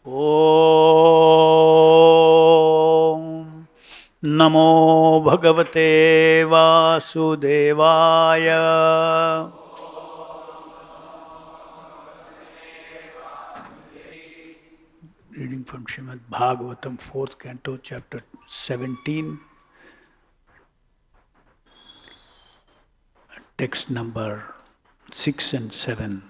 Om Namo Bhagavate Vasudevaya. Reading from Srimad Bhagavatam, 4th Canto, Chapter 17, text number 6 and 7.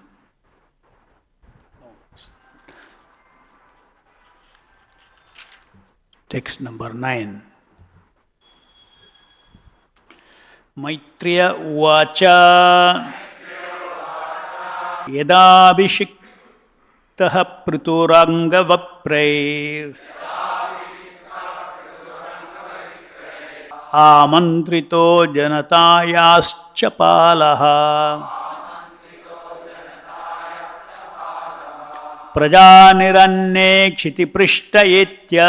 Text number 9. Maitreya Uvacha Yadabhishiktaha Pṛthurangavaprair Amantrito Janatayascha Palaha Prajaniranye Kshiti Prishtayetya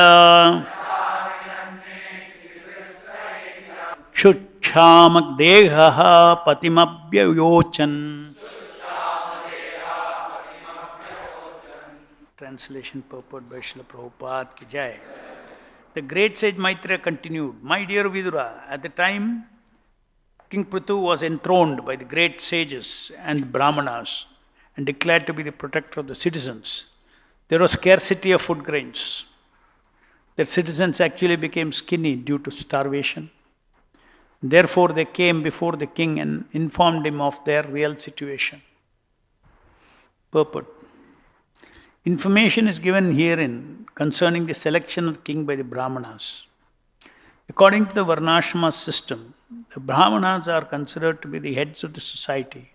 Chuchamak Dehaha Patimabhyayochan. Translation purport by Srila Prabhupada ki jai. The great sage Maitreya continued, My dear Vidura, at the time King Pṛthu was enthroned by the great sages and Brahmanas and declared to be the protector of the citizens, there was scarcity of food grains. The citizens actually became skinny due to starvation. Therefore, they came before the king and informed him of their real situation. Purport. Information is given herein concerning the selection of the king by the Brahmanas. According to the Varnashrama system, the Brahmanas are considered to be the heads of the society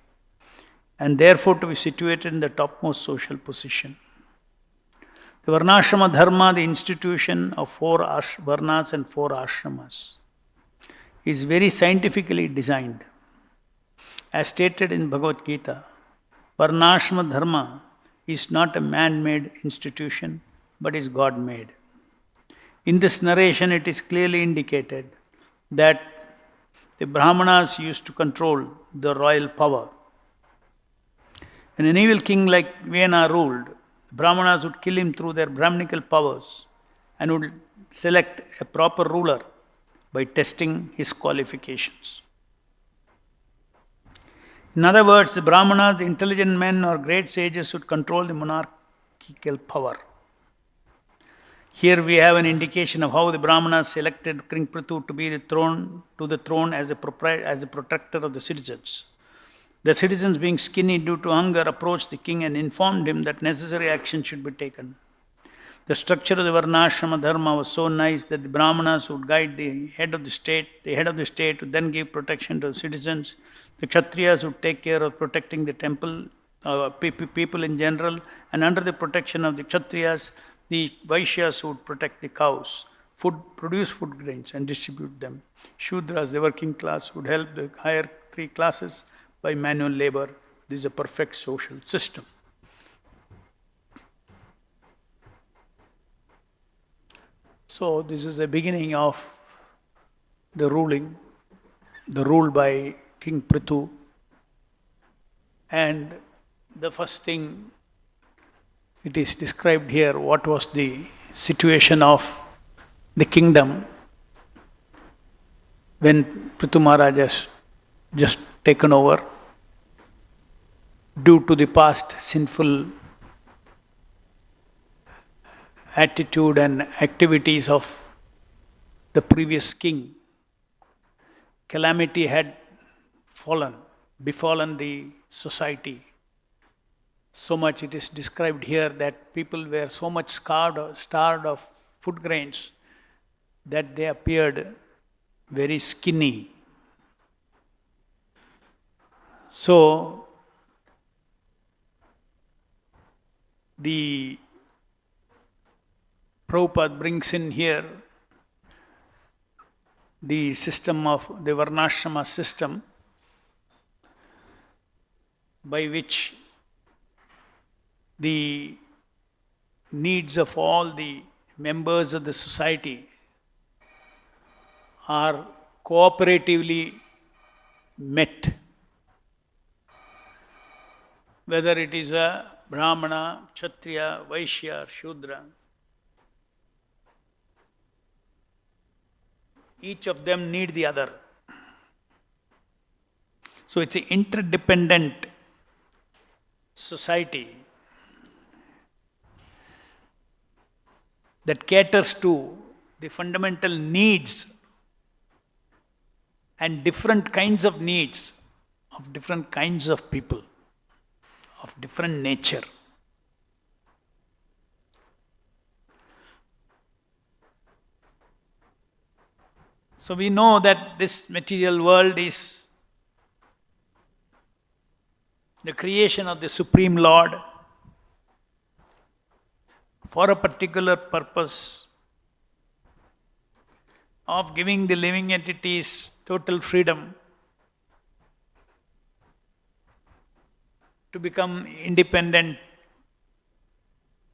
and therefore to be situated in the topmost social position. The Varnashrama Dharma, the institution of 4 Varnas and 4 Ashramas, is very scientifically designed. As stated in Bhagavad Gita, Varnāśrama Dharma is not a man-made institution, but is God-made. In this narration, it is clearly indicated that the Brahmanas used to control the royal power. When an evil king like Vena ruled, the Brahmanas would kill him through their Brahminical powers and would select a proper ruler by testing his qualifications. In other words, the Brahmanas, the intelligent men or great sages, would control the monarchical power. Here we have an indication of how the Brahmanas selected King Pṛthu to the throne as a protector of the citizens. The citizens, being skinny due to hunger, approached the king and informed him that necessary action should be taken. The structure of the Varnāśrama Dharma was so nice that the Brahmanas would guide the head of the state. The head of the state would then give protection to the citizens. The Kshatriyas would take care of protecting the temple, people in general, and under the protection of the Kshatriyas, the Vaishyas would protect the cows, produce food grains and distribute them. Shudras, the working class, would help the higher 3 classes by manual labor. This is a perfect social system. So this is the beginning of the rule by King Pṛthu. And the first thing, it is described here, what was the situation of the kingdom when Pṛthu Maharaj has just taken over due to the past sinful attitude and activities of the previous king. Calamity had befallen the society. So much it is described here that people were so much starved of food grains that they appeared very skinny. So, the Prabhupada brings in here the system of the Varnāśrama system, by which the needs of all the members of the society are cooperatively met. Whether it is a Brahmana, Kshatriya, Vaishya, Shudra, each of them need the other. So it's an interdependent society that caters to the fundamental needs and different kinds of needs of different kinds of people, of different nature. So we know that this material world is the creation of the Supreme Lord for a particular purpose of giving the living entities total freedom to become independent,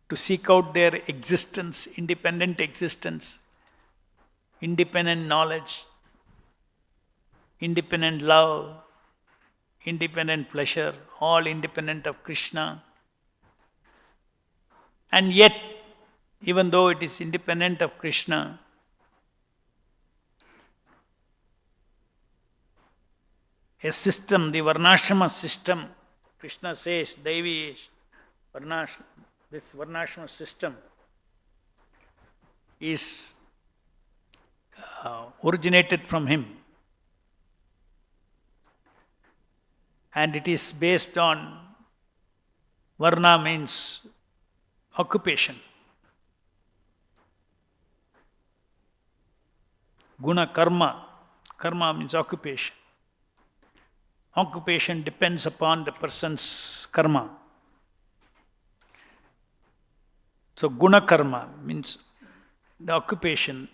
to seek out their existence, independent knowledge, independent love, independent pleasure, all independent of Krishna. And yet, even though it is independent of Krishna, a system, the Varnashrama system, Krishna says, Devi, this Varnashrama system is originated from him. And it is based on, Varna means occupation. Guna karma, karma means occupation. Occupation depends upon the person's karma. So guna karma means the occupation,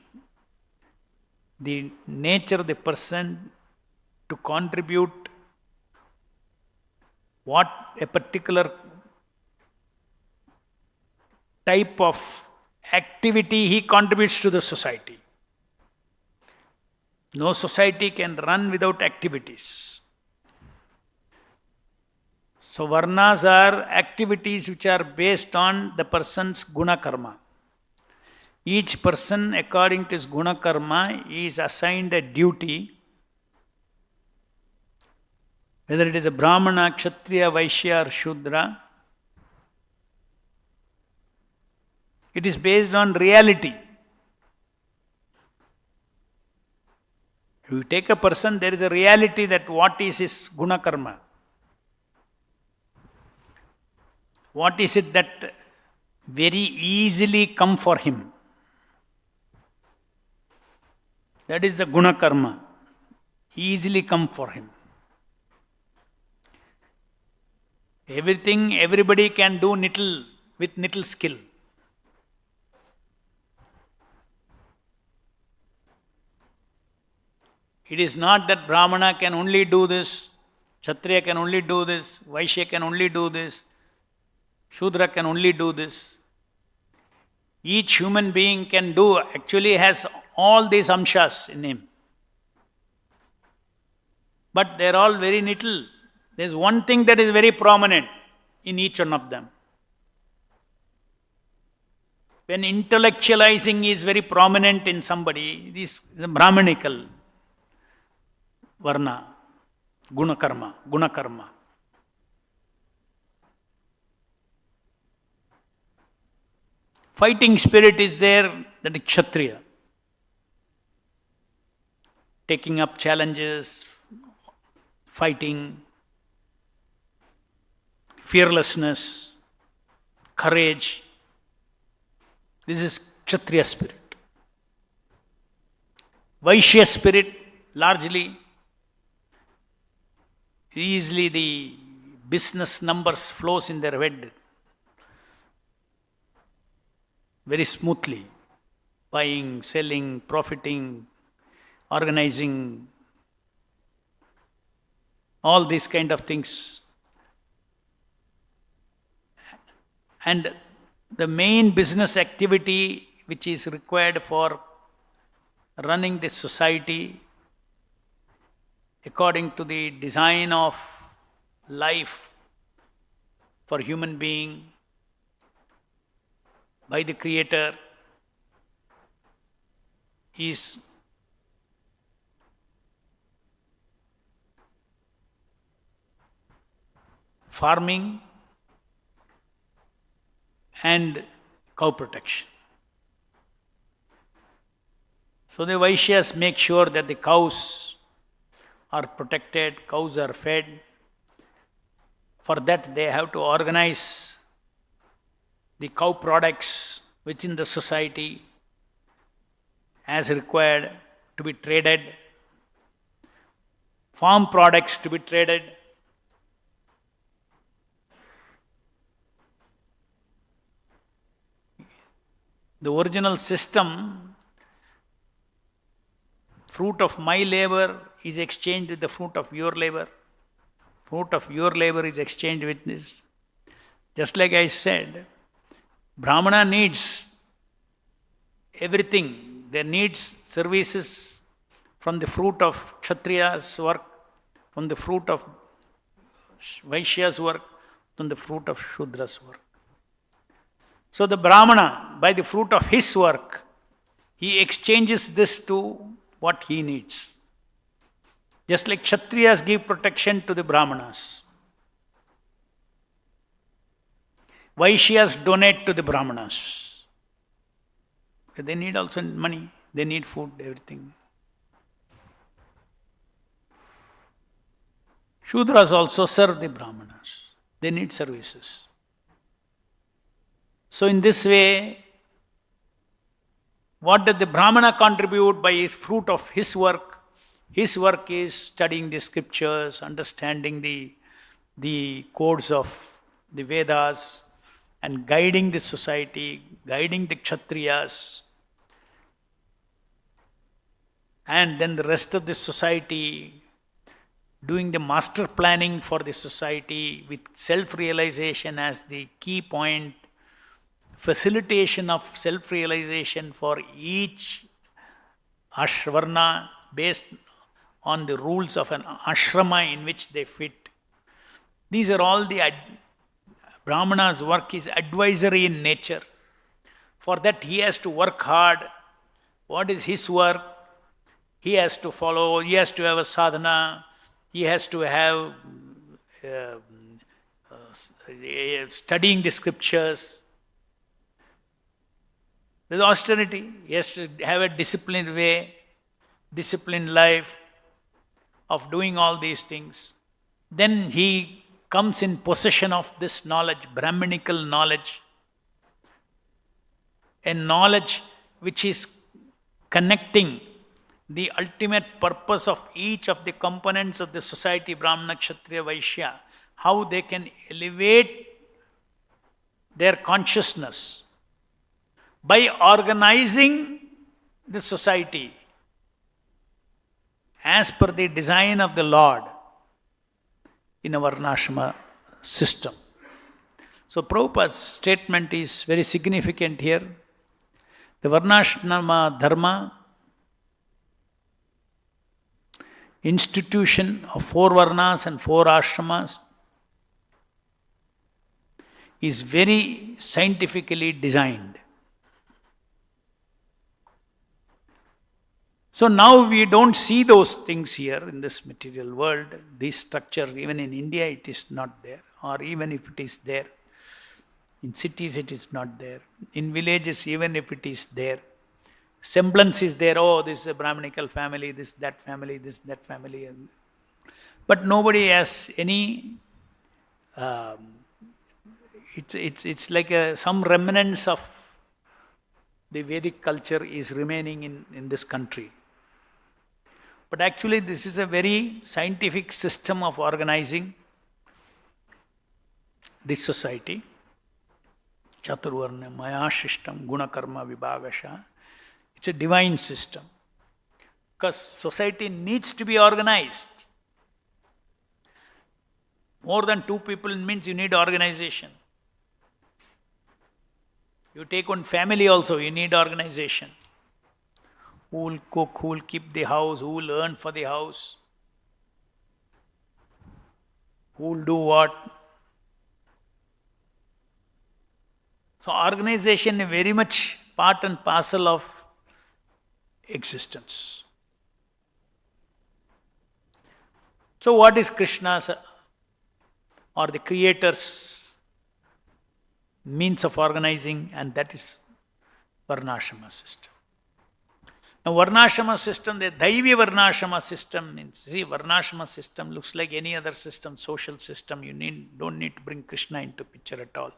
the nature of the person to contribute what a particular type of activity he contributes to the society. No society can run without activities. So varnas are activities which are based on the person's guna karma. Each person, according to his guna karma, is assigned a duty, whether it is a Brahmana, Kshatriya, Vaishya or Shudra. It is based on reality. If you take a person, there is a reality that what is his guna karma. What is it that very easily come for him? That is the guna karma. Easily come for him. Everything, everybody can do with little skill. It is not that Brahmana can only do this, Kshatriya can only do this, Vaishya can only do this, Shudra can only do this. Each human being can do, actually has all these amshas in him. But they are all very little. There is one thing that is very prominent in each one of them. When intellectualizing is very prominent in somebody, this is a Brahmanical Varna, guna karma. Fighting spirit is there, that is Kshatriya. Taking up challenges, fighting, fearlessness, courage. This is Kshatriya spirit. Vaishya spirit, largely, easily the business numbers flows in their head very smoothly. Buying, selling, profiting, organizing, all these kind of things. And the main business activity which is required for running this society according to the design of life for human being by the Creator is farming and cow protection. So the Vaishyas make sure that the cows are protected, cows are fed. For that they have to organize the cow products within the society as required to be traded, farm products to be traded. The original system, fruit of my labor is exchanged with the fruit of your labor. Fruit of your labor is exchanged with this. Just like I said, Brahmana needs everything. They needs services from the fruit of Kshatriya's work, from the fruit of Vaishya's work, from the fruit of Shudra's work. So the Brahmana, by the fruit of his work, he exchanges this to what he needs. Just like Kshatriyas give protection to the Brahmanas. Vaishyas donate to the Brahmanas. They need also money, they need food, everything. Shudras also serve the Brahmanas. They need services. So in this way, what does the Brahmana contribute by his fruit of his work? His work is studying the scriptures, understanding the codes of the Vedas, and guiding the society, guiding the Kshatriyas. And then the rest of the society, doing the master planning for the society with self-realization as the key point, facilitation of self-realization for each ashvarna based on the rules of an ashrama in which they fit. These are all the Brahmana's work is advisory in nature. For that he has to work hard. What is his work? He has to follow, he has to have a sadhana, he has to have studying the scriptures. There's austerity. He has to have a disciplined way, disciplined life of doing all these things. Then he comes in possession of this knowledge, Brahminical knowledge, a knowledge which is connecting the ultimate purpose of each of the components of the society, Brahmana, Kshatriya, Vaishya, how they can elevate their consciousness by organizing the society as per the design of the Lord in a Varnashrama system. So Prabhupada's statement is very significant here. The Varnashrama Dharma, institution of 4 Varnas and 4 Ashramas, is very scientifically designed. So now we don't see those things here in this material world. These structures, even in India, it is not there. Or even if it is there, in cities it is not there. In villages, even if it is there, semblance is there. Oh, this is a Brahminical family, this, that family, this, that family. But nobody has any... It's like some remnants of the Vedic culture is remaining in this country. But actually this is a very scientific system of organizing this society. Chaturvarna maya shishtam guna karma vibhagasha. It's a divine system. Because society needs to be organized. More than 2 people means you need organization. You take one family also, you need organization. Who will cook, who will keep the house, who will earn for the house, who will do what. So organization is very much part and parcel of existence. So what is Krishna's or the Creator's means of organizing? And that is Varnashrama system. Now Varnashrama system, the Daivi Varnashrama system means, see, Varnashrama system looks like any other system, social system. You don't need to bring Krishna into picture at all.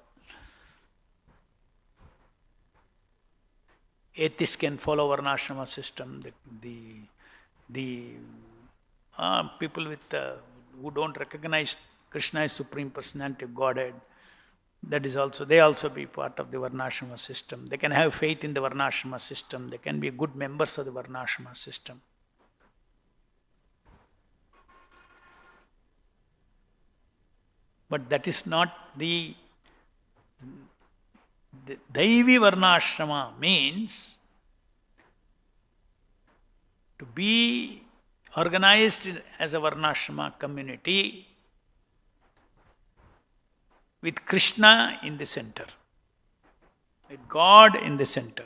Atheists can follow Varnashrama system. The people with who don't recognize Krishna as Supreme Personality of Godhead, they also be part of the Varnashrama system. They can have faith in the Varnashrama system. They can be good members of the Varnashrama system. But that is not the Daivi Varnashrama means to be organized as a Varnashrama community with Krishna in the center, with God in the center.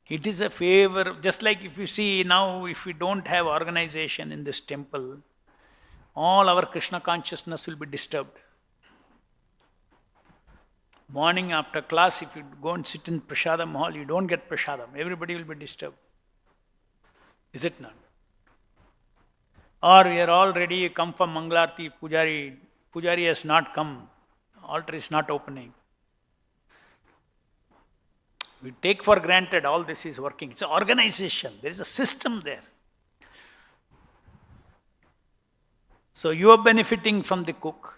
It is a favor, just like if you see now, if we don't have organization in this temple, all our Krishna consciousness will be disturbed. Morning after class, if you go and sit in Prasadam hall, you don't get Prasadam. Everybody will be disturbed. Is it not? Or we are all ready, come for Mangalarti, Pujari has not come, altar is not opening. We take for granted all this is working. It's an organization. There is a system there. So you are benefiting from the cook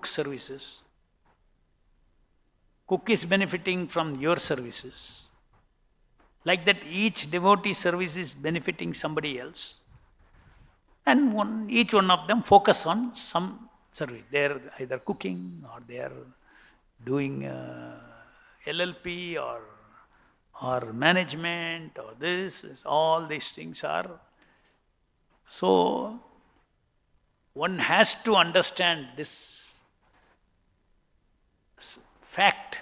services. Cook is benefiting from your services. Like that, each devotee service is benefiting somebody else. And each one of them focus on some service. They are either cooking or they are doing LLP or management or this. All these things are. So one has to understand this fact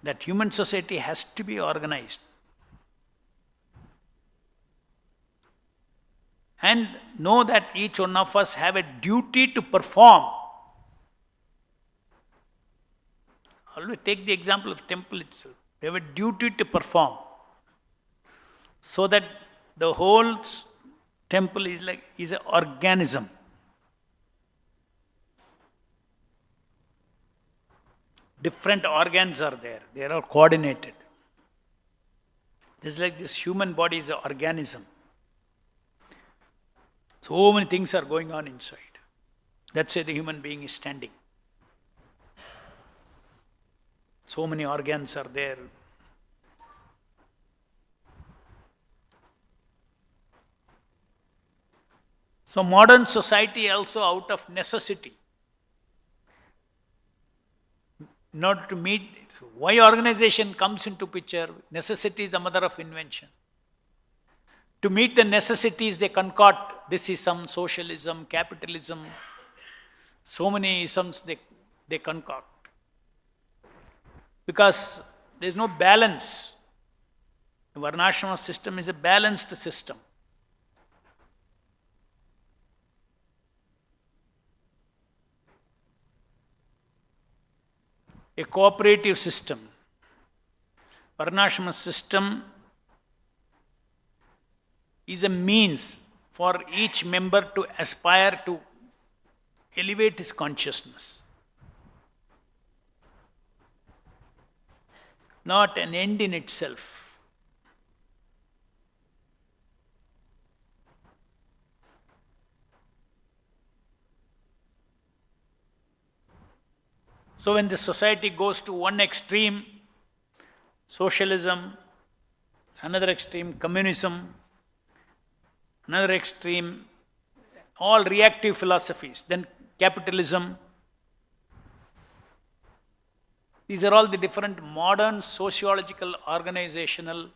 that human society has to be organized. And know that each one of us have a duty to perform. Always take the example of temple itself. We have a duty to perform. So that the whole temple is an organism. Different organs are there. They are all coordinated. Just like this human body is an organism. So many things are going on inside. That's why the human being is standing. So many organs are there. So modern society also out of necessity, in order to meet, why organization comes into picture, necessity is the mother of invention. To meet the necessities, they concoct this ism, socialism, capitalism, so many isms they concoct. Because there is no balance. The Varnāśrama system is a balanced system. A cooperative system. Varnāśrama system is a means for each member to aspire to elevate his consciousness. Not an end in itself. So when the society goes to one extreme, socialism, another extreme, communism, another extreme, all reactive philosophies, then capitalism. These are all the different modern sociological organizational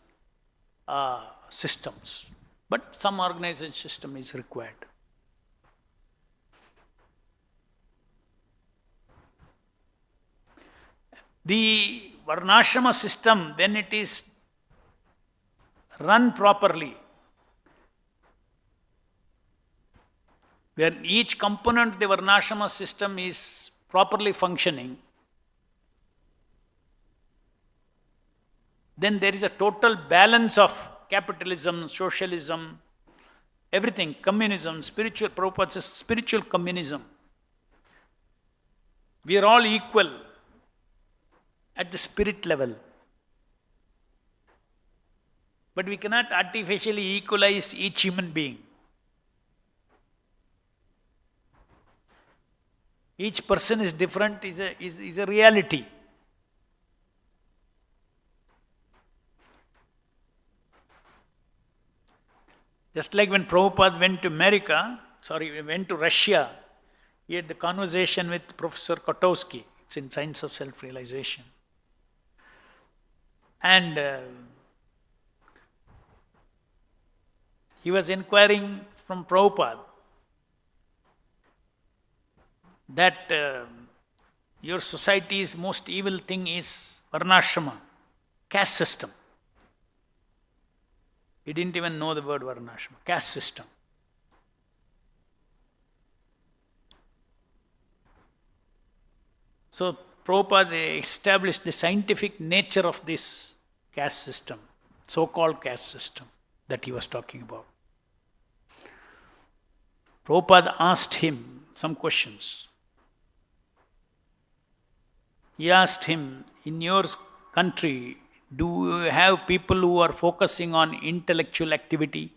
systems. But some organization system is required. The Varnashrama system, when it is run properly, where each component of the Varnashrama system is properly functioning, then there is a total balance of capitalism, socialism, everything, communism, spiritual, Prabhupada says spiritual communism. We are all equal at the spirit level. But we cannot artificially equalize each human being. Each person is different, is a reality. Just like when Prabhupada went to Russia, he had the conversation with Professor Kotowski. It's in Science of Self-Realization. And he was inquiring from Prabhupada that your society's most evil thing is Varnashrama, caste system. He didn't even know the word Varnashrama, caste system. So Prabhupada established the scientific nature of this caste system, so-called caste system that he was talking about. Prabhupada asked him some questions. He asked him, in your country, do you have people who are focusing on intellectual activity,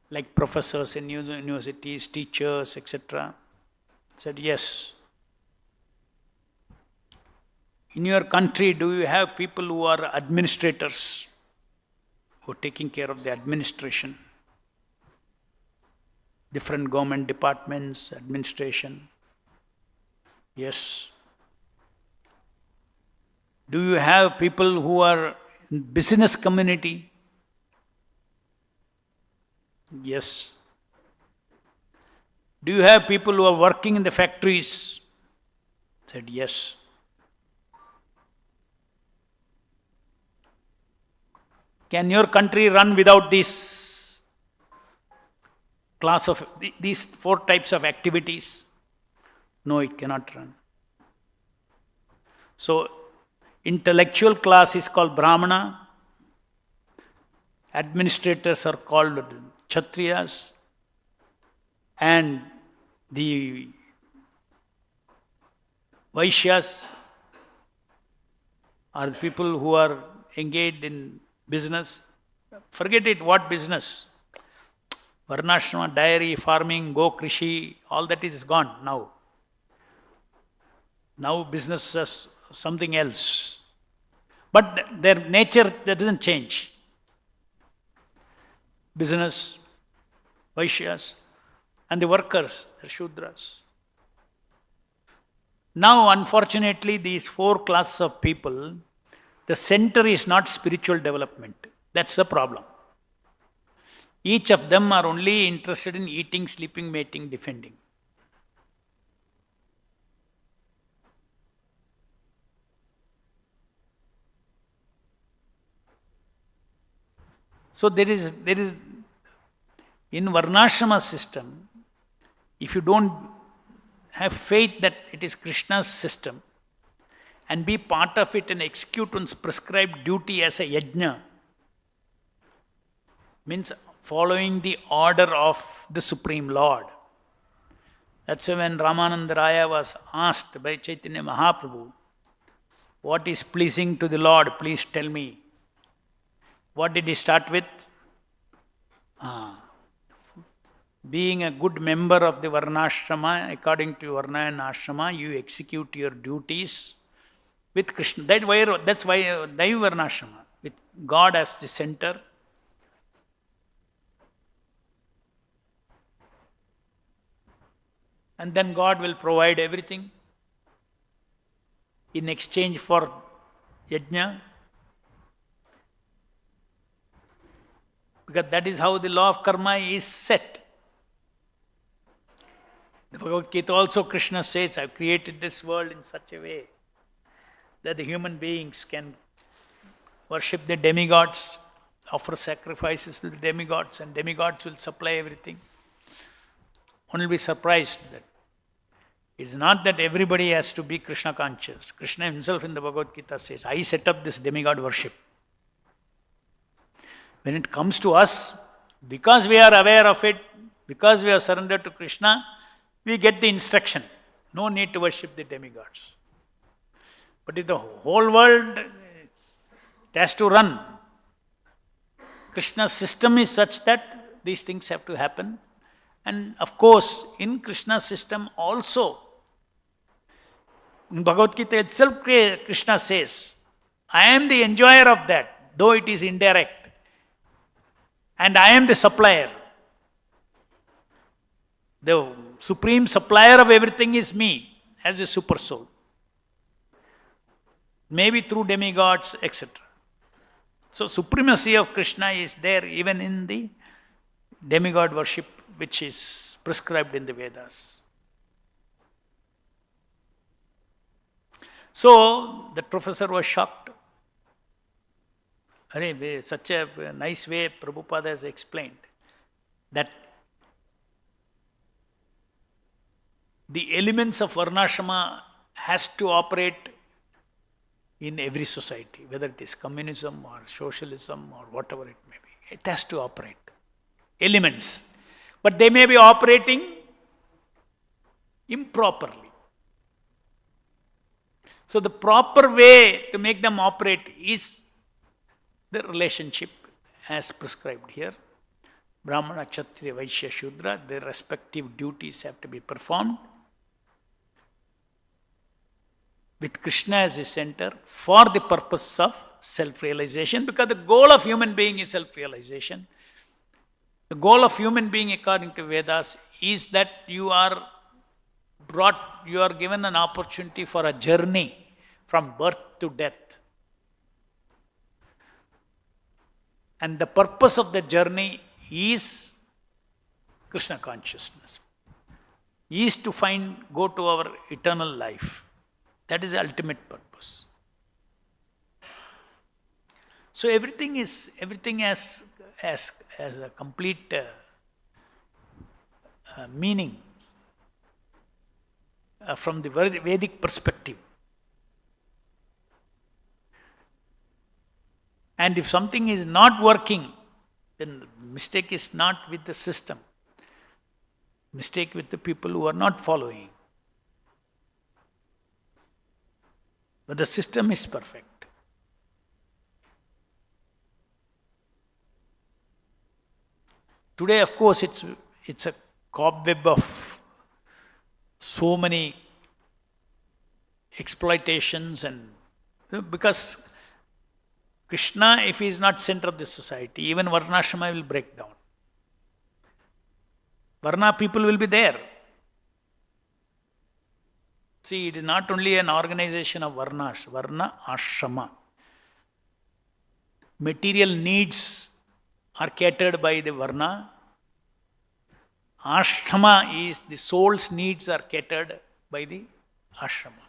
like professors in universities, teachers, etc.? He said, yes. In your country, do you have people who are administrators, who are taking care of the administration? Different government departments, administration? Yes. Do you have people who are in business community? Yes. Do you have people who are working in the factories? Said yes. Can your country run without these four types of activities? No, it cannot run. So, intellectual class is called Brahmana, administrators are called Kshatriyas, and the Vaishyas are the people who are engaged in business. Forget it, what business? Varnashrama, dairy, farming, go-krishi, all that is gone now. Now business is something else. But their nature, that doesn't change. Business, Vaishyas, and the workers, the Shudras. Now, unfortunately, these four classes of people, the center is not spiritual development. That's the problem. Each of them are only interested in eating, sleeping, mating, defending. So there is in Varnashrama system, if you don't have faith that it is Krishna's system and be part of it and execute one's prescribed duty as a yajna, means following the order of the Supreme Lord. That's why when Ramananda Raya was asked by Chaitanya Mahaprabhu, what is pleasing to the Lord, please tell me. What did he start with? Being a good member of the Varnashrama, according to Varṇāśrama, you execute your duties with Krishna. That's why Daiva Varnashrama, with God as the center. And then God will provide everything in exchange for yajna. Because that is how the law of karma is set. The Bhagavad Gita also, Krishna says, I have created this world in such a way that the human beings can worship the demigods, offer sacrifices to the demigods, and demigods will supply everything. One will be surprised that it's not that everybody has to be Krishna conscious. Krishna himself in the Bhagavad Gita says, I set up this demigod worship. When it comes to us, because we are aware of it, because we are surrendered to Krishna, we get the instruction. No need to worship the demigods. But if the whole world has to run, Krishna's system is such that these things have to happen. And of course, in Krishna's system also, in Bhagavad Gita itself, Krishna says, I am the enjoyer of that, though it is indirect. And I am the supplier. The supreme supplier of everything is me, as a super soul. Maybe through demigods, etc. So supremacy of Krishna is there even in the demigod worship which is prescribed in the Vedas. So that professor was shocked. Such a nice way Prabhupada has explained that the elements of Varnashrama has to operate in every society, whether it is communism or socialism or whatever it may be. It has to operate. Elements. But they may be operating improperly. So the proper way to make them operate is the relationship as prescribed here. Brahmana, Kshatriya, Vaishya, Shudra, their respective duties have to be performed with Krishna as the center for the purpose of self-realization, because the goal of human being is self-realization. The goal of human being according to Vedas is that you are given an opportunity for a journey from birth to death. And the purpose of the journey is Krishna consciousness. Is to go to our eternal life. That is the ultimate purpose. So everything has a complete meaning from the Vedic perspective. And if something is not working, then the mistake is not with the system. Mistake with the people who are not following. But the system is perfect. Today, of course, it's a cobweb of so many exploitations, and because Krishna, if he is not center of the society, even Varnashrama will break down. Varna people will be there. See, it is not only an organization of Varṇāśrama. Material needs are catered by the Varna. Ashrama is the soul's needs are catered by the ashrama.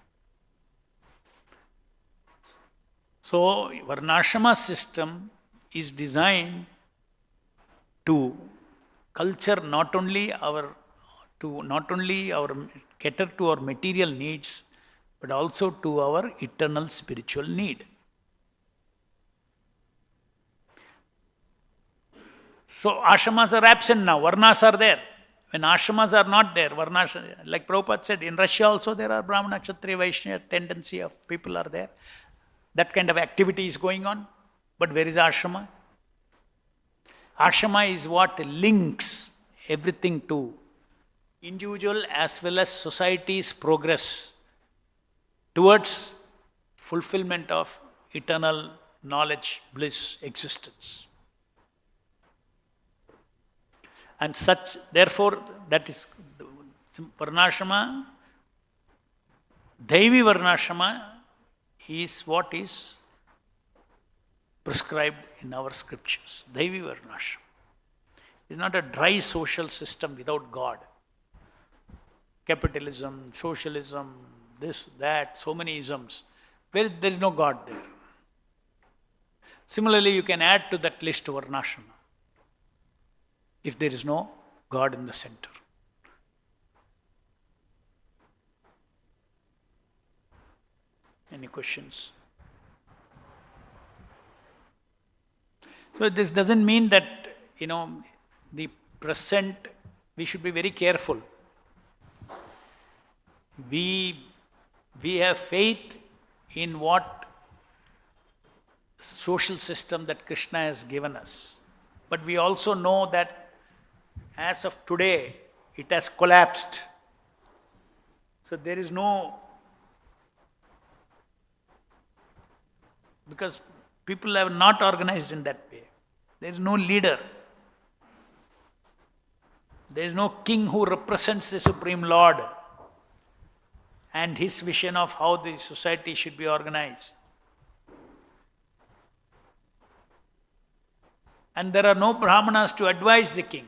So, Varnashrama system is designed to culture not only our cater to our material needs, but also to our eternal spiritual need. So ashramas are absent now, varnas are there. When ashramas are not there, varnas, like Prabhupada said, in Russia also there are Brahmana, Kshatriya, Vaishya tendency of people are there. That kind of activity is going on. But where is ashrama? Ashrama is what links everything to individual as well as society's progress towards fulfillment of eternal knowledge, bliss, existence. And such, therefore, that is Varnashrama, Daivi Varnashrama is what is prescribed in our scriptures. Daivi Varnashrama. It is not a dry social system without God. Capitalism, socialism, this, that, so many isms. where there is no God there. Similarly, you can add to that list Varnashrama, if there is no God in the center. Any questions? So this doesn't mean that, the present, we should be very careful. We have faith in what social system that Krishna has given us. But we also know that as of today, it has collapsed. So there is no, because people have not organized in that way. There is no leader. There is no king who represents the Supreme Lord and his vision of how the society should be organized. And there are no Brahmanas to advise the king.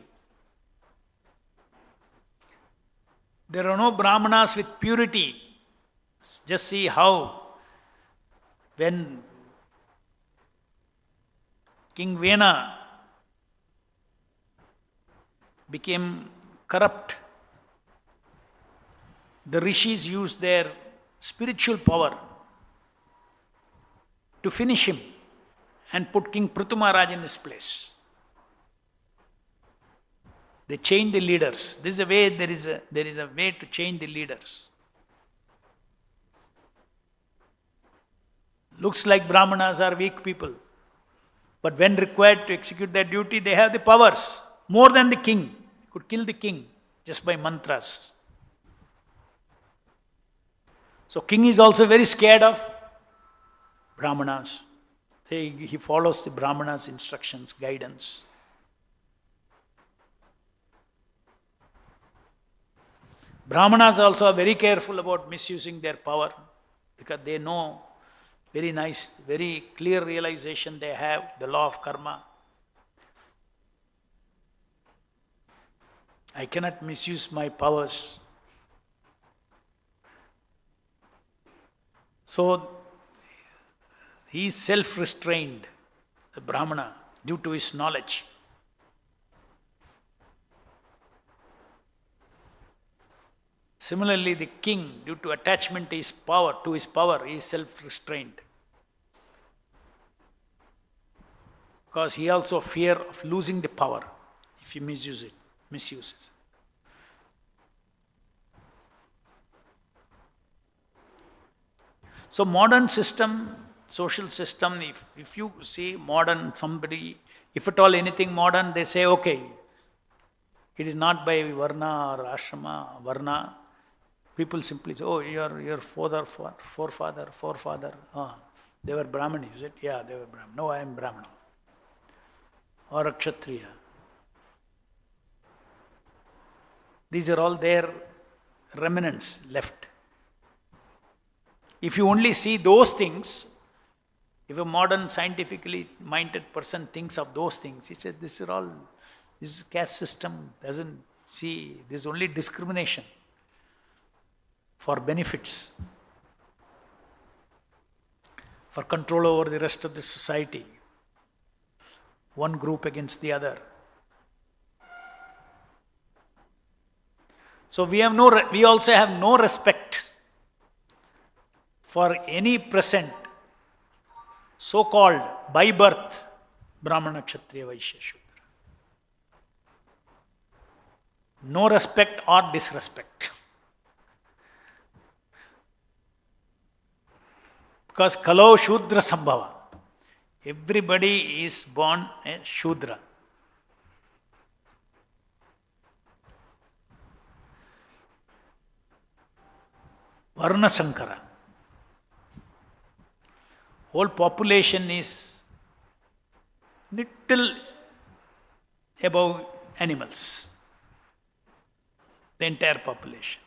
There are no Brahmanas with purity. Just see how, when King Vena became corrupt, the rishis used their spiritual power to finish him and put King Pṛthu Maharaj in his place. They changed the leaders. This is a way, there is a way to change the leaders. Looks like Brahmanas are weak people, but when required to execute their duty, they have the powers more than the king. Could kill the king just by mantras. So king is also very scared of Brahmanas. He follows the Brahmanas' instructions, guidance. Brahmanas also are very careful about misusing their power, because they know very nice, very clear realization they have, the law of karma. I cannot misuse my powers. So, he is self-restrained, the Brahmana, due to his knowledge. Similarly, the king, due to attachment to his power, he is self-restrained. Because he also fear of losing the power if he misuses. So modern system, social system, if you see modern somebody, if at all anything modern, they say, okay, it is not by Varna or Ashrama, Varna. People simply say, oh, your forefather, they were Brahmin, is it? Yeah, they were Brahmin. No, I am Brahmana. Or a Kshatriya. These are all their remnants left. If you only see those things, if a modern scientifically minded person thinks of those things, he says, this caste system doesn't see, there's only discrimination for benefits, for control over the rest of the society, one group against the other. So we also have no respect for any present, so-called by birth, Brahmana, Kshatriya, Vaishya, Shudra. No respect or disrespect. Because Kalo Shudra Sambhava. Everybody is born a Shudra. Varna Sankara. Whole population is little above animals. The entire population.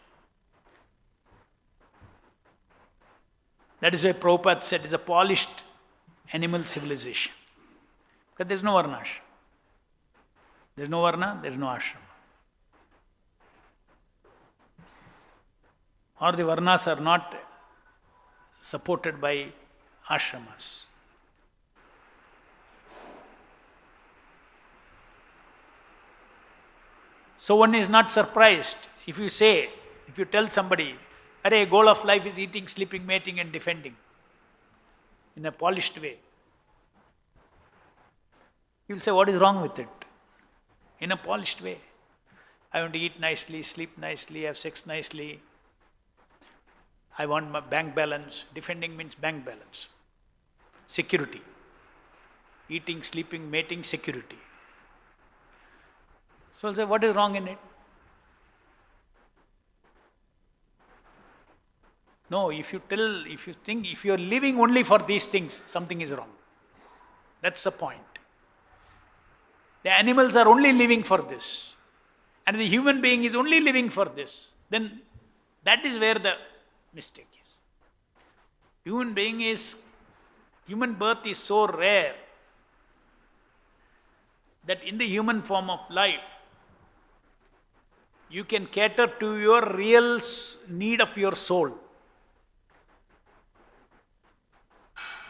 That is why Prabhupada said it is a polished animal civilization. Because there is no Varnāśrama. There is no Varna, there is no Ashrama. Or the Varnas are not supported by ashramas. So one is not surprised if you tell somebody, "Arey, goal of life is eating, sleeping, mating and defending," in a polished way. You'll say, "What is wrong with it?" In a polished way. I want to eat nicely, sleep nicely, have sex nicely. I want my bank balance. Defending means bank balance. Security. Eating, sleeping, mating, security. So I'll say, what is wrong in it? No, if you think, if you're living only for these things, something is wrong. That's the point. The animals are only living for this. And the human being is only living for this. Then that is where the mistake is. Human birth is so rare that in the human form of life, you can cater to your real need of your soul.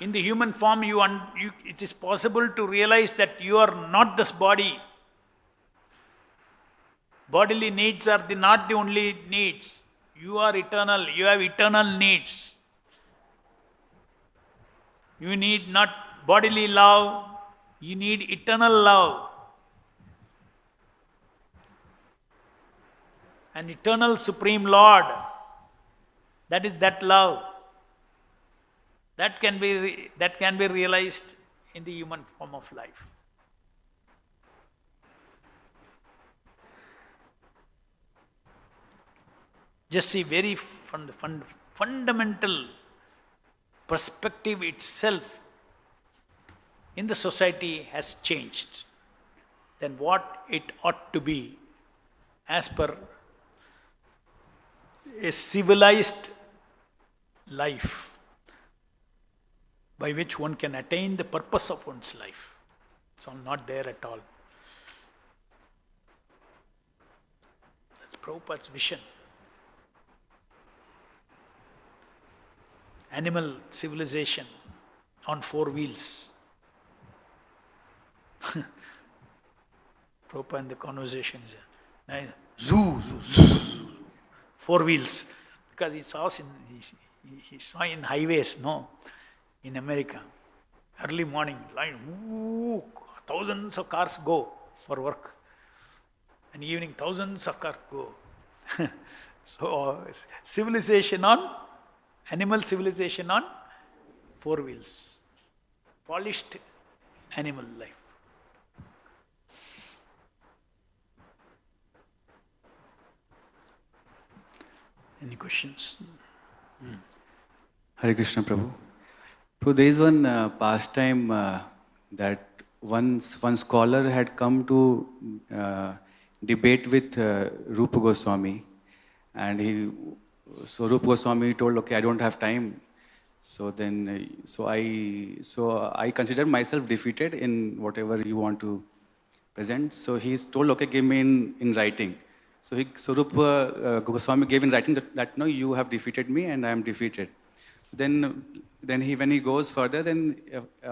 In the human form, it is possible to realize that you are not this body. Bodily needs are not the only needs. You are eternal. You have eternal needs. You need not bodily love. You need eternal love. An eternal Supreme Lord. That is that love. That can be realized in the human form of life. Just see, very fundamental perspective itself in the society has changed than what it ought to be as per a civilized life by which one can attain the purpose of one's life. It's all not there at all. That's Prabhupada's vision. Animal civilization on 4 wheels. Prabhupada in the conversation is zoo, 4 wheels. Because he saw in highways, in America, early morning, line, thousands of cars go for work. And evening, thousands of cars go. So, animal civilization on 4 wheels. Polished animal life. Any questions? Hare Krishna Prabhu. So there is one pastime that one scholar had come to debate with Rupa Goswami, and so Rupa Goswami told, "Okay, I don't have time." So then, so I consider myself defeated in whatever you want to present. So he's told, "Okay, give me in writing." So Rupa Goswami gave in writing that no, you have defeated me and I am defeated. Then when he goes further, then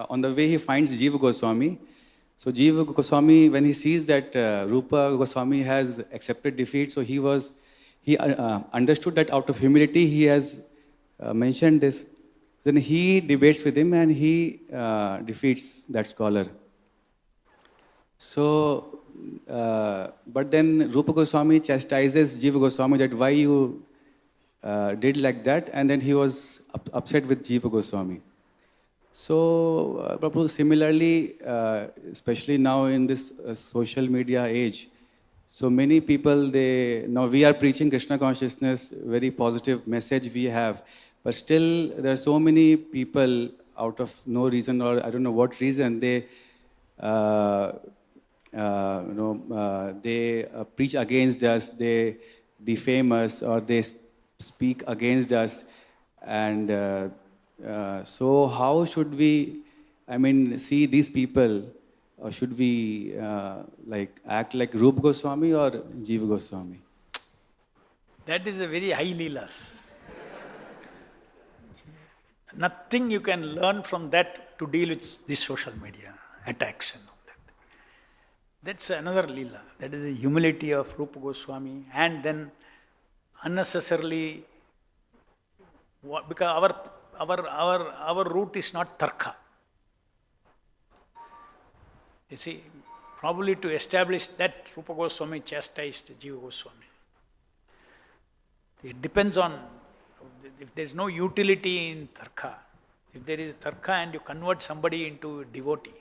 on the way he finds Jiva Goswami. So Jiva Goswami, when he sees that Rupa Goswami has accepted defeat, so he understood that out of humility he has mentioned this. Then he debates with him and he defeats that scholar. So, but then Rupa Goswami chastises Jiva Goswami that why you did like that, and then he was upset with Jiva Goswami. So, Prabhu, similarly, especially now in this social media age, so many people, now we are preaching Krishna consciousness, very positive message we have, but still there are so many people out of no reason, or I don't know what reason, they preach against us, they defame us, or they speak against us. And so how should we, see these people? Or should we act like Rupa Goswami or Jiva Goswami? That is a very high leelas. Nothing you can learn from that to deal with this social media attacks and all that. That's another lila. That is the humility of Rupa Goswami, and then unnecessarily, because our route is not tarka. You see, probably to establish that, Rupa Goswami chastised Jiva Goswami. It depends on, if there is no utility in tarka, if there is tarka and you convert somebody into a devotee,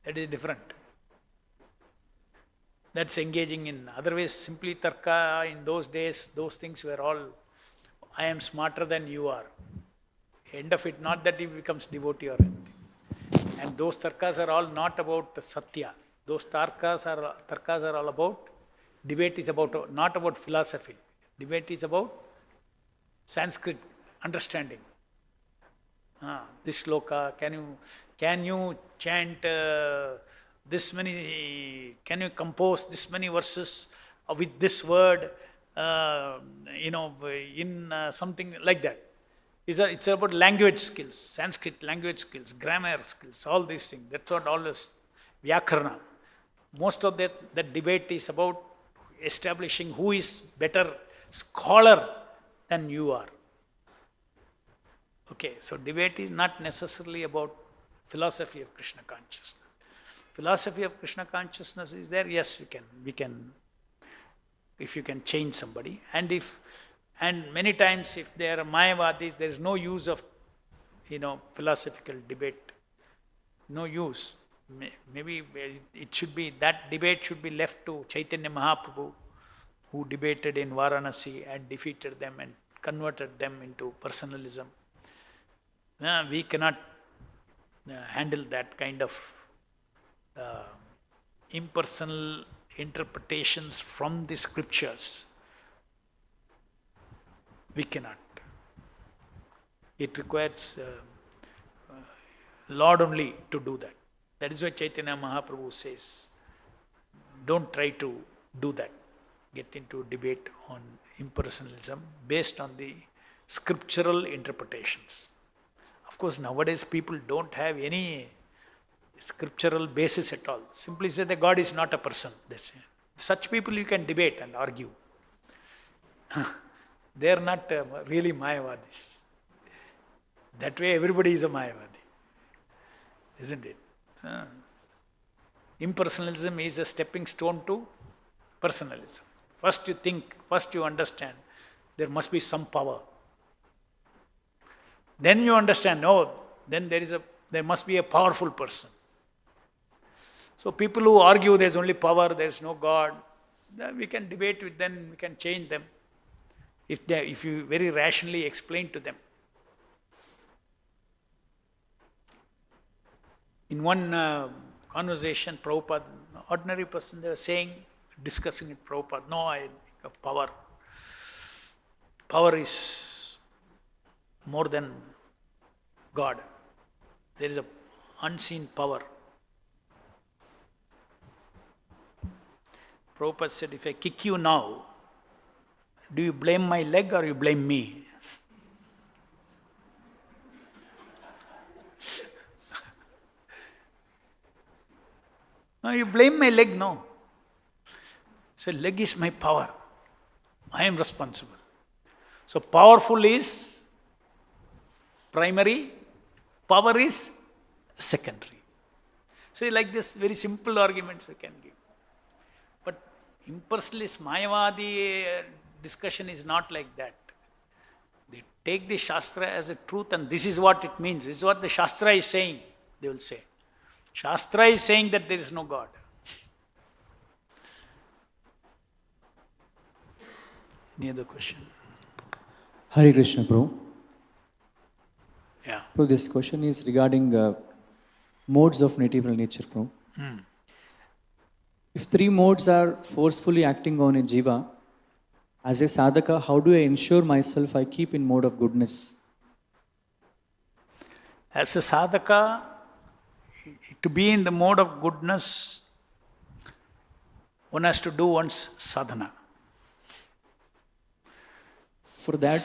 that is different. That's engaging in. Otherwise, simply tarka in those days, those things were all, I am smarter than you are. End of it, not that he becomes devotee or anything. And those tarkas are all not about satya. Those tarkas are all about, debate is about, not about philosophy. Debate is about Sanskrit understanding. This shloka, can you chant this many, can you compose this many verses with this word, in something like that. It's about language skills, Sanskrit language skills, grammar skills, all these things. That's what all this Vyakarna. Most of that debate is about establishing who is better scholar than you are. Okay, so debate is not necessarily about philosophy of Krishna consciousness. Philosophy of Krishna consciousness is there, yes, we can, if you can change somebody. And many times if they are Mayavadis, there is no use of, philosophical debate. No use. Maybe it should be, that debate should be left to Chaitanya Mahaprabhu, who debated in Varanasi and defeated them and converted them into personalism. We cannot handle that kind of impersonal interpretations from the scriptures. We cannot. It requires Lord only to do that. That is why Chaitanya Mahaprabhu says, don't try to do that. Get into debate on impersonalism based on the scriptural interpretations. Of course, nowadays people don't have any scriptural basis at all. Simply say that God is not a person, they say. Such people you can debate and argue. They are not really Mayavadis. That way everybody is a Mayavadi. Isn't it? Impersonalism is a stepping stone to personalism. First you think, first you understand, there must be some power. Then you understand, then there must be a powerful person. So people who argue there's only power, there's no God, we can debate with them, we can change them, if you very rationally explain to them. In one conversation, Prabhupada, ordinary person, they were saying, discussing with Prabhupada, no, I think of power. Power is more than God. There is an unseen power. Prabhupada said, if I kick you now, do you blame my leg or you blame me? No, you blame my leg, no. So leg is my power. I am responsible. So powerful is primary, power is secondary. So like this, very simple arguments we can give. But impersonalist Mayavadi discussion is not like that. They take the Shastra as a truth and this is what it means. This is what the Shastra is saying, they will say. Shastra is saying that there is no God. Any other question? Hare Krishna, Prabhu. Yeah. Prabhu, this question is regarding modes of material nature, Prabhu. If three modes are forcefully acting on a jiva, as a sadhaka, how do I ensure myself I keep in mode of goodness? As a sadhaka, to be in the mode of goodness, one has to do one's sadhana. For that,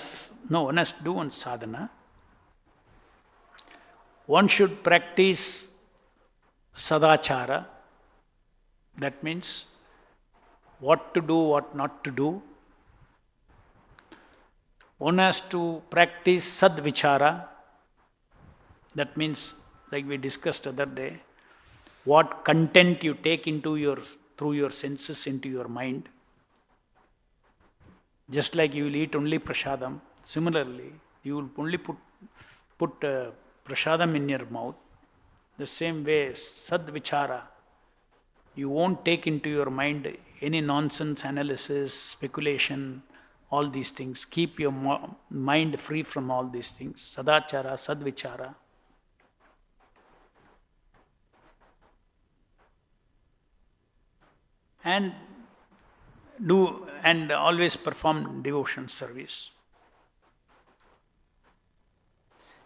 No, one has to do one's sadhana. one should practice sadachara. That means what to do, what not to do. One has to practice sadvichara. That means, like we discussed other day, what content you take through your senses into your mind. Just like you will eat only prasadam, similarly, you will only put prasadam in your mouth. The same way, sadvichara, you won't take into your mind any nonsense analysis, speculation, all these things. Keep your mind free from all these things. Sadachara, sadvichara. And always perform devotion service.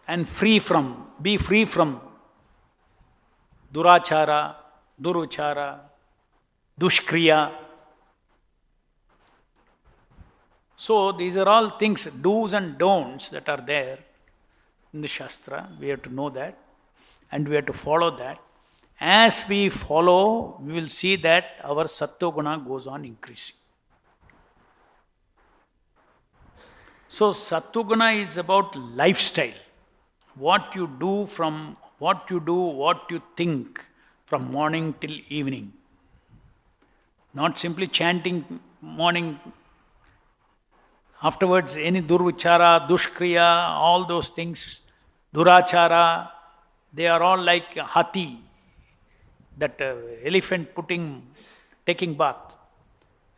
And be free from durachara, duruchara, dushkriya. So these are all things, do's and don'ts that are there in the Shastra. We have to know that and we have to follow that. As we follow, we will see that our sattva guna goes on increasing. So sattva guna is about lifestyle. What you do, what you think from morning till evening. Not simply chanting morning. Afterwards, any durvichara, dushkriya, all those things, durachara, they are all like hati, that elephant taking bath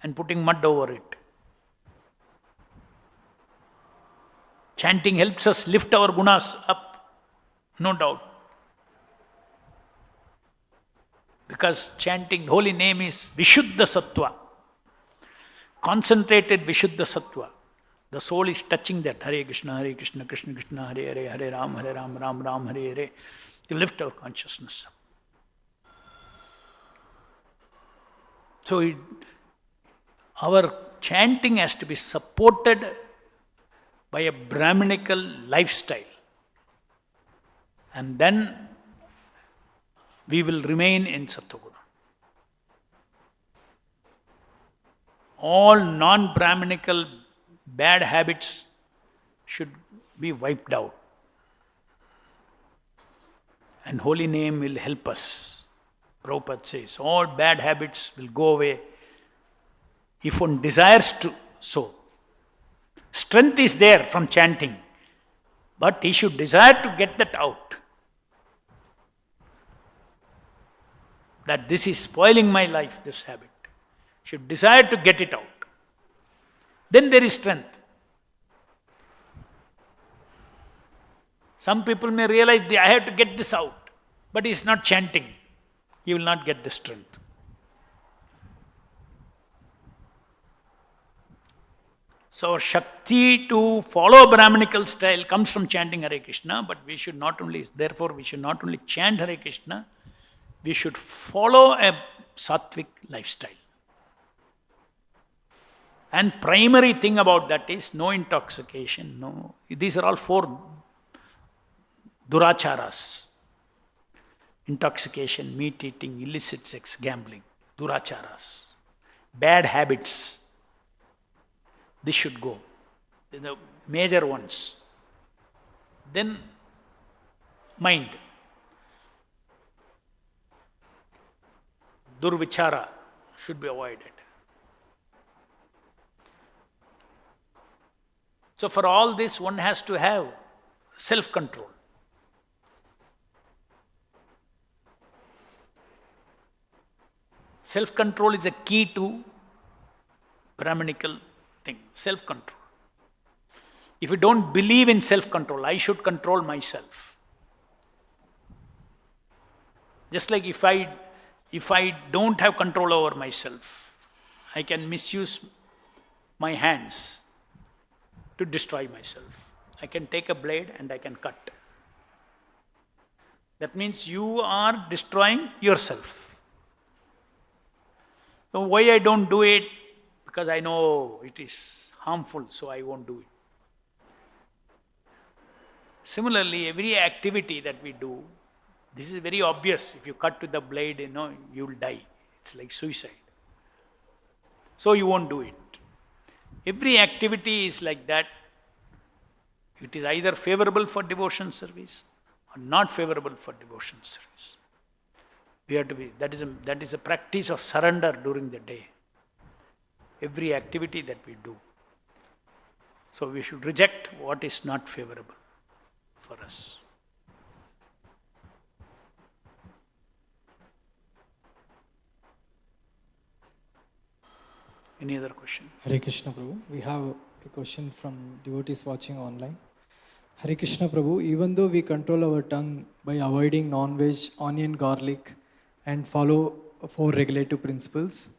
and putting mud over it. Chanting helps us lift our gunas up, no doubt. Because chanting holy name is Vishuddha Sattva, concentrated Vishuddha Sattva. The soul is touching that Hare Krishna, Krishna Krishna, Hare Hare, Hare Ram, Ram Ram, Hare Hare, to lift our consciousness up. So our chanting has to be supported by a Brahminical lifestyle. And then we will remain in Sattva-guna. All non-Brahminical bad habits should be wiped out. And holy name will help us. Prabhupada says, all bad habits will go away if one desires to so. Strength is there from chanting, but he should desire to get that out. That this is spoiling my life, this habit. Should desire to get it out. Then there is strength. Some people may realize I have to get this out, but he is not chanting. He will not get the strength. So our Shakti to follow Brahminical style comes from chanting Hare Krishna, but we should not only chant Hare Krishna, we should follow a sattvic lifestyle. And primary thing about that is no intoxication, these are all 4 duracharas. Intoxication, meat eating, illicit sex, gambling, duracharas, bad habits. This should go. The major ones. Then mind. Durvichara should be avoided. So for all this, one has to have self-control. Self-control is a key to Brahminical thing, self-control. If you don't believe in self-control, I should control myself. Just like if I don't have control over myself, I can misuse my hands to destroy myself. I can take a blade and I can cut. That means you are destroying yourself. So why I don't do it? Because I know it is harmful, so I won't do it. Similarly, every activity that we do, this is very obvious. If you cut with the blade, you will die. It's like suicide. So you won't do it. Every activity is like that. It is either favorable for devotion service or not favorable for devotion service. We have to be, that is a practice of surrender during the day. Every activity that we do. So we should reject what is not favorable for us. Any other question? Hare Krishna Prabhu. We have a question from devotees watching online. Hare Krishna Prabhu, even though we control our tongue by avoiding non-veg, onion, garlic and follow 4 regulative principles,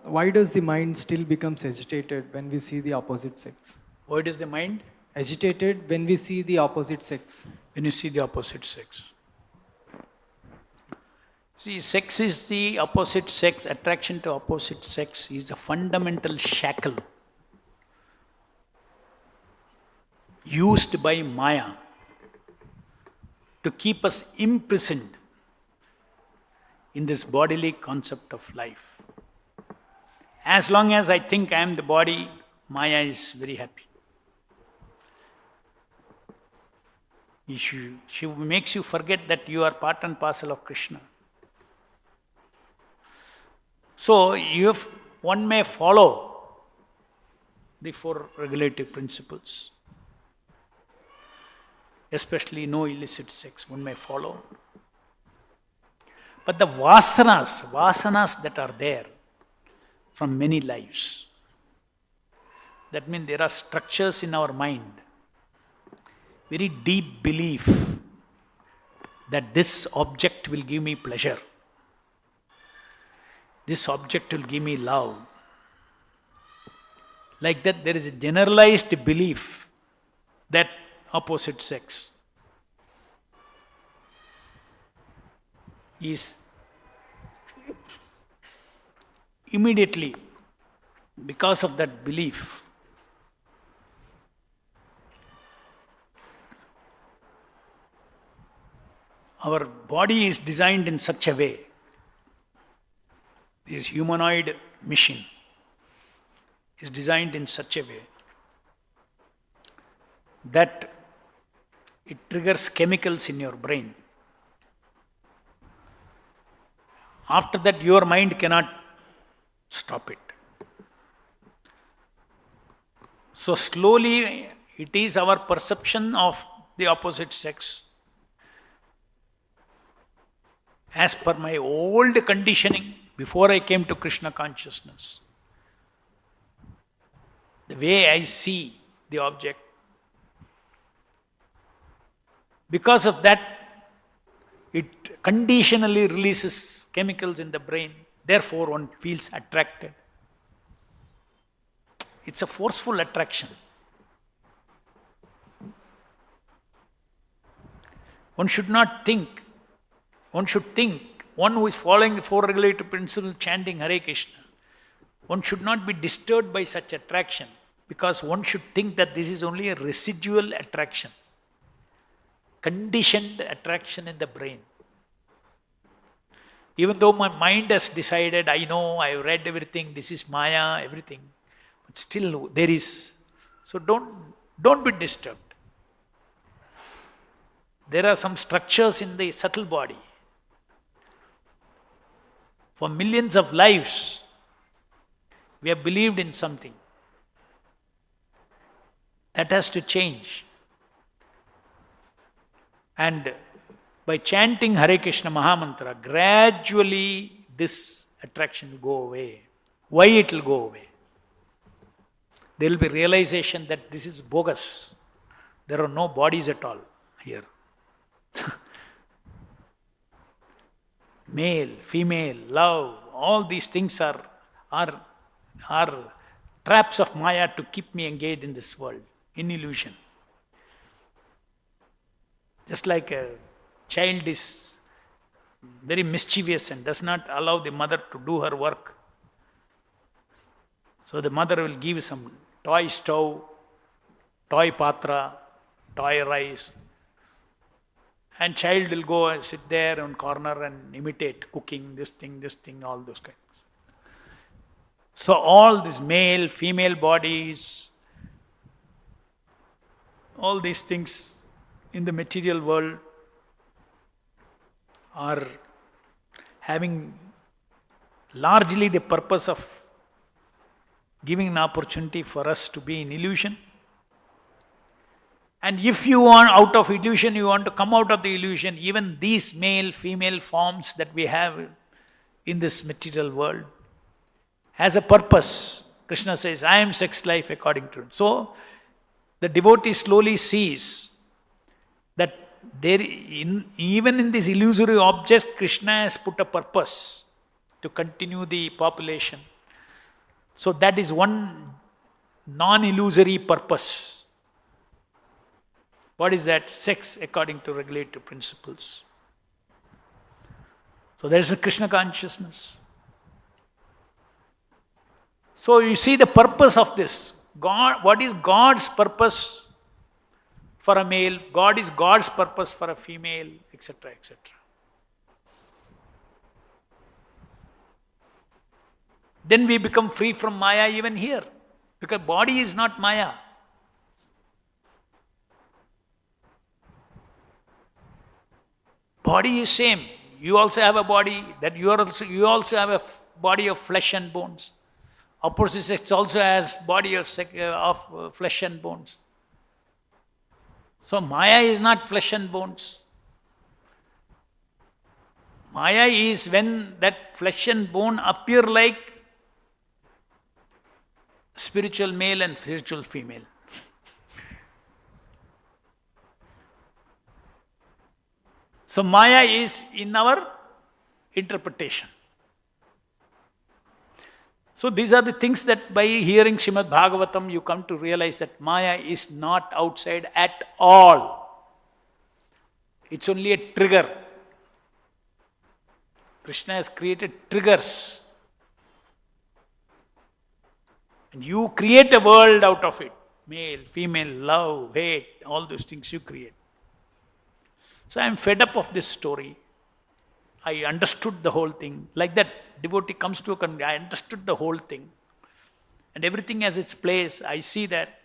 why does the mind still becomes agitated when we see the opposite sex? Why does the mind? Agitated when we see the opposite sex. When you see the opposite sex. See, sex is the opposite sex, attraction to opposite sex is a fundamental shackle used by Maya to keep us imprisoned in this bodily concept of life. As long as I think I am the body, Maya is very happy. She makes you forget that you are part and parcel of Krishna. So, one may follow the 4 regulative principles, especially no illicit sex, one may follow. But the vasanas that are there from many lives, that means there are structures in our mind, very deep belief that this object will give me pleasure. This object will give me love. Like that, there is a generalized belief that opposite sex is immediately, because of that belief, our body is designed in such a way, this humanoid machine is designed in such a way that it triggers chemicals in your brain. After that, your mind cannot stop it. So slowly, it is our perception of the opposite sex. As per my old conditioning, before I came to Krishna consciousness, the way I see the object, because of that, it conditionally releases chemicals in the brain. Therefore, one feels attracted. It's a forceful attraction. One should not think. One should think. One who is following the 4 regulative principles, chanting Hare Krishna, one should not be disturbed by such attraction, because one should think that this is only a residual attraction, conditioned attraction in the brain. Even though my mind has decided, I know, I have read everything, this is Maya, everything, but still there is. So don't be disturbed. There are some structures in the subtle body. For millions of lives, we have believed in something. That has to change. And by chanting Hare Krishna Mahamantra, gradually this attraction will go away. Why it will go away? There will be realization that this is bogus. There are no bodies at all here. Male, female, love, all these things are traps of Maya to keep me engaged in this world, in illusion. Just like a child is very mischievous and does not allow the mother to do her work. So the mother will give some toy stove, toy patra, toy rice. And child will go and sit there on corner and imitate cooking, this thing, all those kinds. So all these male, female bodies, all these things in the material world are having largely the purpose of giving an opportunity for us to be in illusion. And if you want out of illusion, you want to come out of the illusion, even these male, female forms that we have in this material world has a purpose. Krishna says, I am sex life according to it. So, the devotee slowly sees that even in these illusory objects, Krishna has put a purpose to continue the population. So, that is one non-illusory purpose. What is that? Sex according to regulative principles. So there is a Krishna consciousness. So you see the purpose of this. God, what is God's purpose for a male? God is God's purpose for a female, etc., etc. Then we become free from Maya even here. Because body is not Maya. Body is same. You also have a body, that you also have a body of flesh and bones. Opposite sex also has body of flesh and bones. So Maya is not flesh and bones. Maya is when that flesh and bone appear like spiritual male and spiritual female. So Maya is in our interpretation. So these are the things that by hearing Srimad Bhagavatam you come to realize that Maya is not outside at all. It's only a trigger. Krishna has created triggers. And you create a world out of it. Male, female, love, hate, all those things you create. So I am fed up of this story. I understood the whole thing. Like that devotee comes to a conclusion, I understood the whole thing. And everything has its place. I see that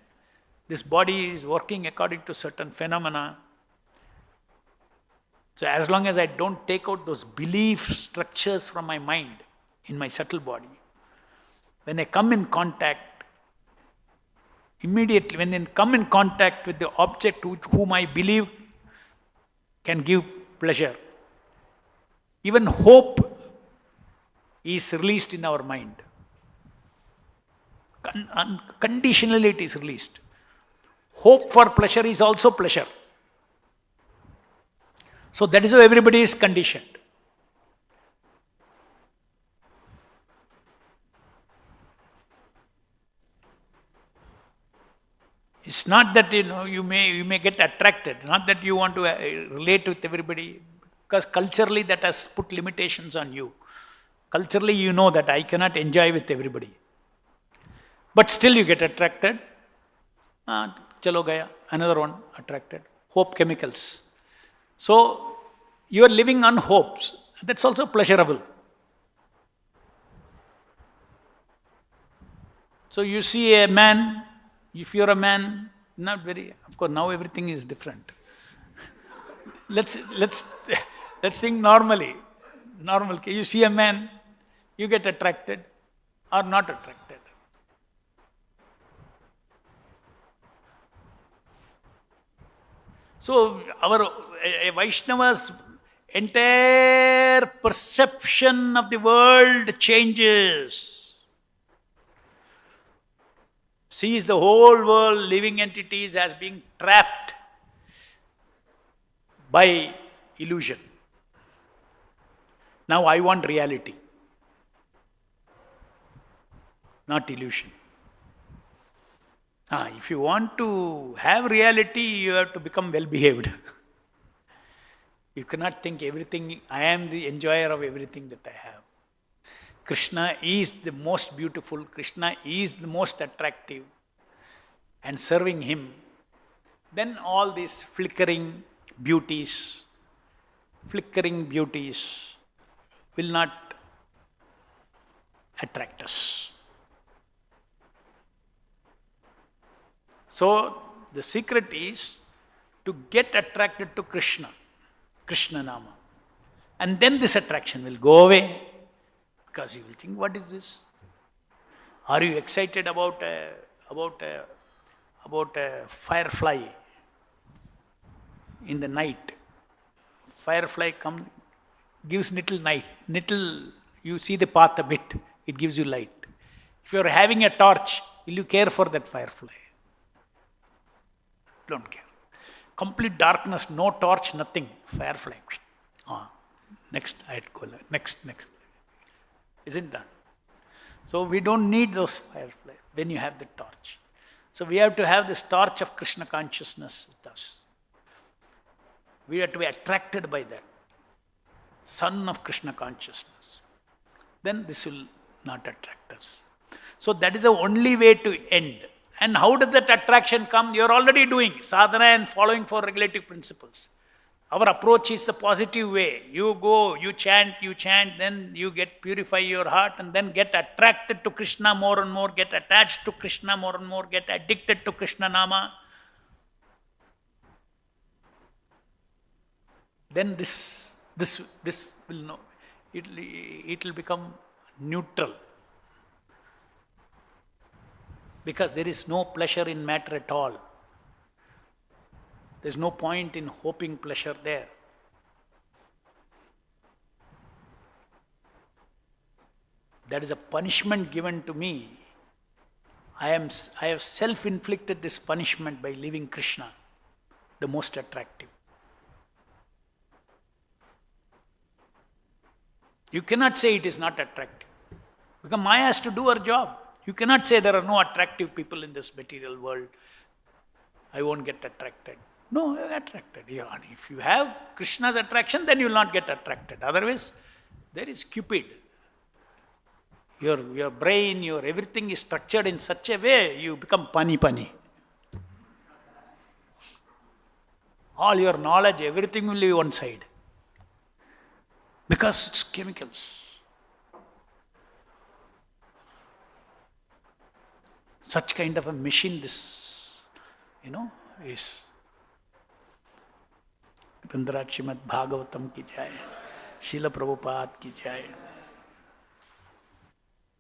this body is working according to certain phenomena. So as long as I don't take out those belief structures from my mind in my subtle body, when I come in contact, immediately when I come in contact with the object with whom I believe can give pleasure, even hope is released in our mind. Unconditionally it is released. Hope for pleasure is also pleasure. So that is how everybody is conditioned. It's not that you may get attracted, not that you want to relate with everybody, because culturally that has put limitations on you. Culturally you know that I cannot enjoy with everybody. But still you get attracted. Chalo gaya, another one attracted. Hope chemicals. So you are living on hopes. That's also pleasurable. So you see a man, if you're a man, not very, of course now everything is different. Let's think normally. Normal. You see a man, you get attracted or not attracted. So our Vaishnava's entire perception of the world changes. Sees the whole world, living entities as being trapped by illusion. Now I want reality, not illusion. If you want to have reality, you have to become well-behaved. You cannot think everything, I am the enjoyer of everything that I have. Krishna is the most beautiful, Krishna is the most attractive, and serving Him then all these flickering beauties will not attract us. So, the secret is to get attracted to Krishna Nama. And then this attraction will go away, because you will think, what is this? Are you excited about a firefly in the night? Firefly gives little, you see the path a bit, it gives you light. If you are having a torch, will you care for that firefly? Don't care. Complete darkness, no torch, nothing. Firefly. Next, I had go. Next. Isn't that? So we don't need those fireflies when you have the torch. So we have to have this torch of Krishna consciousness with us. We have to be attracted by that sun of Krishna consciousness. Then this will not attract us. So that is the only way to end. And how does that attraction come? You are already doing sadhana and following four regulative principles. Our approach is the positive way. You go, you chant, then you purify your heart, and then get attracted to Krishna more and more, get attached to Krishna more and more, get addicted to Krishna Nama. Then this will know, it will become neutral. Because there is no pleasure in matter at all. There is no point in hoping pleasure there. That is a punishment given to me. I have self-inflicted this punishment by leaving Krishna, the most attractive. You cannot say it is not attractive, because Maya has to do her job. You cannot say there are no attractive people in this material world. I won't get attracted. No, you are attracted. If you have Krishna's attraction, then you will not get attracted. Otherwise, there is Cupid. Your brain, your everything is structured in such a way, you become pani. All your knowledge, everything will be one side. Because it's chemicals. Such kind of a machine this, is. Pandit Srimad Bhagavatam ki jai. Srila Prabhupada ki jai.